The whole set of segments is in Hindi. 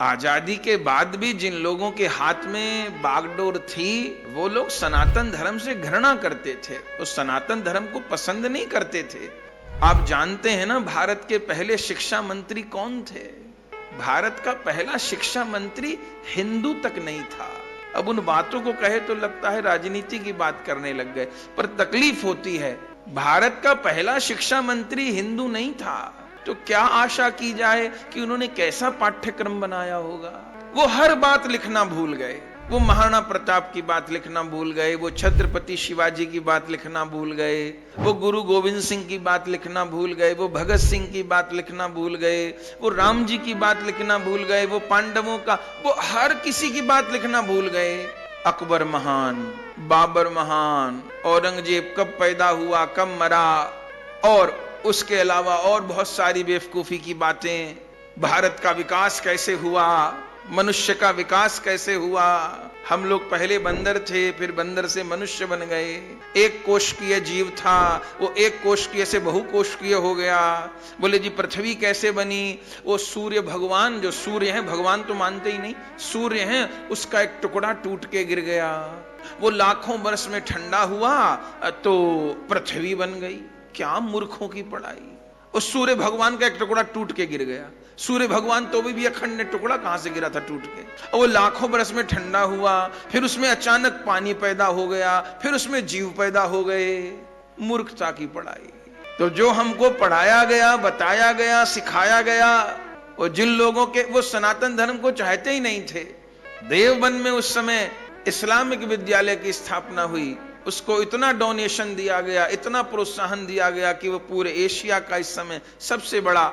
आजादी के बाद भी जिन लोगों के हाथ में बागडोर थी वो लोग सनातन धर्म से घृणा करते थे, वो सनातन धर्म को पसंद नहीं करते थे। आप जानते हैं ना भारत के पहले शिक्षा मंत्री कौन थे? भारत का पहला शिक्षा मंत्री हिंदू तक नहीं था। अब उन बातों को कहे तो लगता है राजनीति की बात करने लग गए, पर तकलीफ होती है। भारत का पहला शिक्षा मंत्री हिंदू नहीं था, तो क्या आशा की जाए कि उन्होंने कैसा पाठ्यक्रम बनाया होगा। वो हर बात लिखना भूल गए, वो महाराणा प्रताप की बात लिखना भूल गए, वो छत्रपति शिवाजी की बात लिखना भूल गए, वो गुरु गोविंद सिंह की बात लिखना भूल गए, वो भगत सिंह की बात लिखना भूल गए, वो राम जी की बात लिखना भूल गए, वो पांडवों का, वो हर किसी की बात लिखना भूल गए। अकबर महान, बाबर महान, औरंगजेब कब पैदा हुआ, कब मरा, और उसके अलावा और बहुत सारी बेवकूफी की बातें। भारत का विकास कैसे हुआ, मनुष्य का विकास कैसे हुआ। हम लोग पहले बंदर थे, फिर बंदर से मनुष्य बन गए। एक कोशिकीय जीव था, वो एक कोशिकीय से बहुकोशिकीय हो गया। बोले जी पृथ्वी कैसे बनी? वो सूर्य भगवान, जो सूर्य है, भगवान तो मानते ही नहीं, सूर्य है, उसका एक टुकड़ा टूट के गिर गया। वो लाखों वर्ष में ठंडा हुआ तो पृथ्वी बन गई। क्या मूर्खों की पढ़ाई। उस सूर्य भगवान का एक टुकड़ा टूट के गिर गया। सूर्य भगवान तो भी अखंड टुकड़ा कहां से गिरा था टूट के। और वो लाखों बरस में ठंडा हुआ, फिर उसमें अचानक पानी पैदा हो गया, फिर उसमें जीव पैदा हो गए। मूर्खता की पढ़ाई। तो जो हमको पढ़ाया गया, बताया गया, सिखाया गया, वो जिन लोगों के, वो सनातन धर्म को चाहते ही नहीं थे। देवबंद में उस समय इस्लामिक विद्यालय की स्थापना हुई, उसको इतना डोनेशन दिया गया, इतना प्रोत्साहन दिया गया कि वो पूरे एशिया का इस समय सबसे बड़ा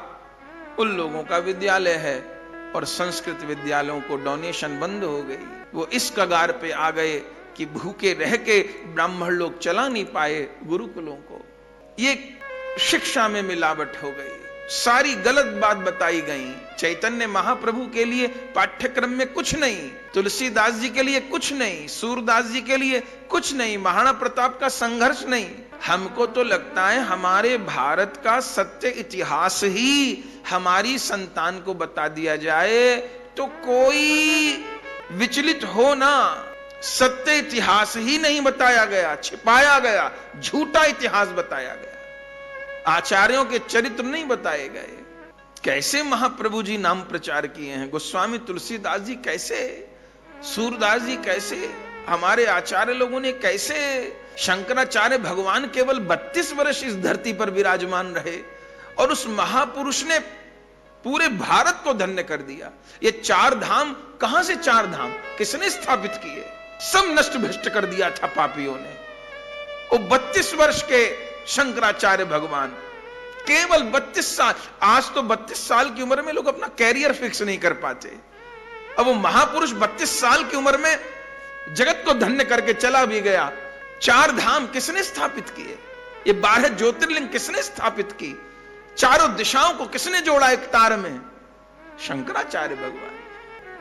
उन लोगों का विद्यालय है। और संस्कृत विद्यालयों को डोनेशन बंद हो गई। वो इस कगार पे आ गए कि भूखे रह के ब्राह्मण लोग चला नहीं पाए गुरुकुलों को। ये शिक्षा में मिलावट हो गई, सारी गलत बात बताई गई। चैतन्य महाप्रभु के लिए पाठ्यक्रम में कुछ नहीं, तुलसीदास जी के लिए कुछ नहीं, सूरदास जी के लिए कुछ नहीं, महाराणा प्रताप का संघर्ष नहीं। हमको तो लगता है हमारे भारत का सत्य इतिहास ही हमारी संतान को बता दिया जाए तो कोई विचलित हो ना। सत्य इतिहास ही नहीं बताया गया, छिपाया गया, झूठा इतिहास बताया गया, आचार्यों के चरित्र नहीं बताए गए। कैसे महाप्रभु जी नाम प्रचार किए हैं, गोस्वामी तुलसीदास जी कैसे, सूरदास जी कैसे, हमारे आचार्य लोगों ने कैसे, शंकराचार्य भगवान केवल 32 वर्ष इस धरती पर विराजमान रहे और उस महापुरुष ने पूरे भारत को धन्य कर दिया। ये 4 धाम कहां से 4 धाम किसने स्थापित किए? सब नष्ट भ्रष्ट कर दिया था पापियों ने। वो 32 वर्ष के शंकराचार्य भगवान, केवल 32 साल। आज तो 32 साल की उम्र में लोग अपना कैरियर फिक्स नहीं कर पाते। अब वो महापुरुष 32 साल की उम्र में जगत को धन्य करके चला भी गया। 4 धाम किसने स्थापित किए? ये 12 ज्योतिर्लिंग किसने स्थापित की? चारों दिशाओं को किसने जोड़ा एक तार में? शंकराचार्य भगवान।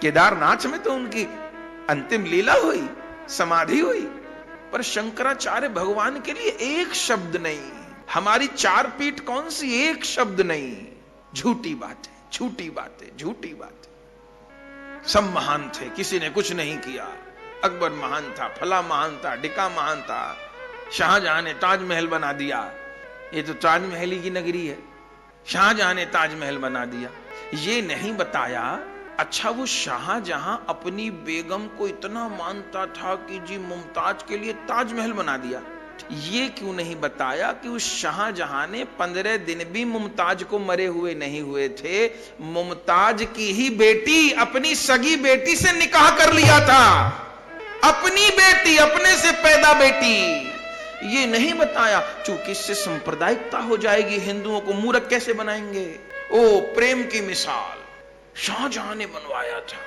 केदारनाथ में तो उनकी अंतिम लीला हुई, समाधि हुई, पर शंकराचार्य भगवान के लिए एक शब्द नहीं। हमारी 4 पीठ कौन सी, एक शब्द नहीं। झूठी बातें, झूठी बातें, झूठी बातें। सब महान थे, किसी ने कुछ नहीं किया। अकबर महान था, फला महान था, ढिका महान था, शाहजहां ने ताजमहल बना दिया। ये तो ताजमहल ही की नगरी है, शाहजहां ने ताजमहल बना दिया। ये नहीं बताया, अच्छा वो शाहजहां अपनी बेगम को इतना मानता था कि जी मुमताज के लिए ताजमहल बना दिया। ये क्यों नहीं बताया कि उस शाहजहां ने 15 दिन भी मुमताज को मरे हुए नहीं हुए थे। मुमताज की ही बेटी, अपनी सगी बेटी से निकाह कर लिया था। अपनी बेटी, अपने से पैदा बेटी। ये नहीं बताया, चूंकि इससे सांप्रदायिकता हो जाएगी, हिंदुओं को मूर्ख कैसे बनाएंगे। ओ प्रेम की मिसाल शाहजहां ने बनवाया था।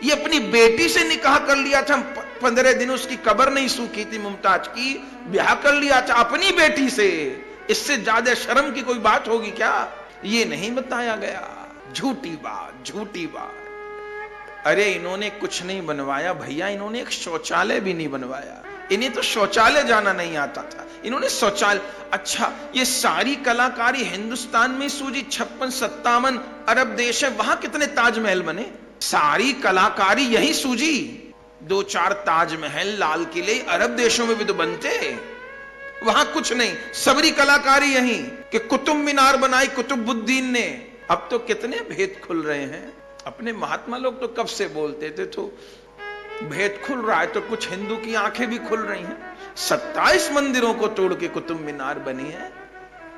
ये अपनी बेटी से निकाह कर लिया था। 15 दिन उसकी कब्र नहीं सूखी थी मुमताज की, ब्याह कर लिया था अपनी बेटी से। इससे ज्यादा शर्म की कोई बात होगी क्या? ये नहीं बताया गया। झूठी बात, झूठी बात। अरे इन्होंने कुछ नहीं बनवाया भैया, इन्होंने एक शौचालय भी नहीं बनवाया। इन्हें तो शौचालय जाना नहीं आता था, इन्होंने शौचालय। अच्छा, ये सारी कलाकारी हिंदुस्तान में सूझी, 56-57 अरब देश है, वहां कितने ताजमहल बने? सारी कलाकारी यही सूझी। 2-4 ताजमहल, लाल किले अरब देशों में भी तो बनते, वहां कुछ नहीं, सबरी कलाकारी यही कि कुतुब मीनार बनाई कुतुबुद्दीन ने। अब तो कितने भेद खुल रहे हैं। अपने महात्मा लोग तो कब से बोलते थे, तो भेद खुल रहा है तो कुछ हिंदू की आंखें भी खुल रही हैं। 27 मंदिरों को तोड़ के कुतुब मीनार बनी है।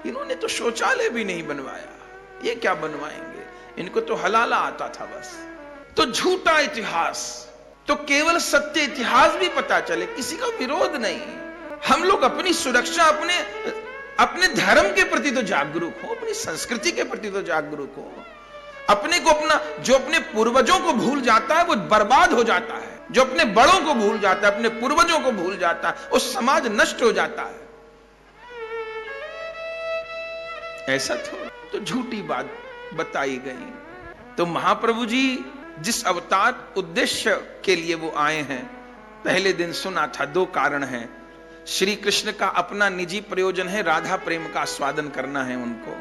इन्होंने तो शौचालय भी नहीं बनवाया, ये क्या बनवाएंगे? इनको तो हलाला आता था बस। तो झूठा इतिहास, तो केवल सत्य इतिहास भी पता चले, किसी का विरोध नहीं। हम लोग अपनी सुरक्षा, अपने धर्म के प्रति तो जागरूक हो, अपनी संस्कृति के प्रति तो जागरूक हो। अपने को जो अपने पूर्वजों को भूल जाता है वो बर्बाद हो जाता है। जो अपने बड़ों को भूल जाता है, अपने पूर्वजों को भूल जाता है, वो समाज नष्ट हो जाता है। ऐसा तो झूठी बात बताई गई। तो महाप्रभु जी जिस अवतार उद्देश्य के लिए वो आए हैं, पहले दिन सुना था, 2 कारण हैं। श्री कृष्ण का अपना निजी प्रयोजन है, राधा प्रेम का आस्वादन करना है उनको।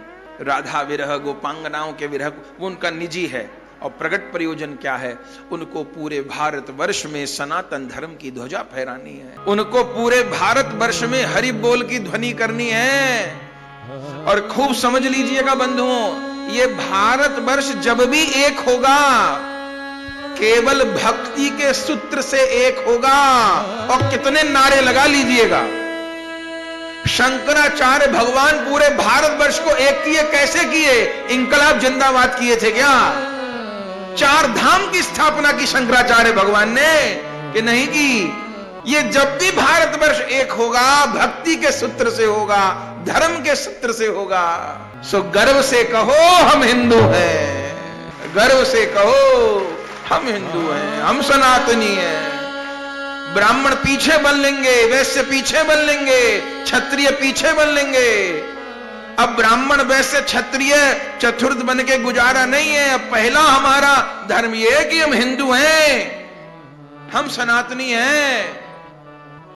राधा विरह, गोपांगनाओं के विरह, वो उनका निजी है। और प्रगट प्रयोजन क्या है? उनको पूरे भारत वर्ष में सनातन धर्म की ध्वजा फहरानी है। उनको पूरे भारत वर्ष में हरि बोल की ध्वनि करनी है। और खूब समझ लीजिएगा बंधुओं, ये भारत वर्ष जब भी एक होगा, केवल भक्ति के सूत्र से एक होगा। और कितने नारे लगा लीजिएगा। शंकराचार्य भगवान पूरे भारतवर्ष को एक किए, कैसे किए? इंकलाब जिंदाबाद किए थे क्या? 4 धाम की स्थापना की शंकराचार्य भगवान ने कि नहीं की? ये जब भी भारतवर्ष एक होगा, भक्ति के सूत्र से होगा, धर्म के सूत्र से होगा। सो गर्व से कहो हम हिंदू हैं, गर्व से कहो हम हिंदू हैं, हम सनातनी हैं। ब्राह्मण पीछे बन लेंगे, वैश्य पीछे बन लेंगे, क्षत्रिय पीछे बन लेंगे। अब ब्राह्मण, वैश्य, क्षत्रिय चतुर्थ बन के गुजारा नहीं है। अब पहला हमारा धर्म यह है कि हम हिंदू हैं, हम सनातनी हैं।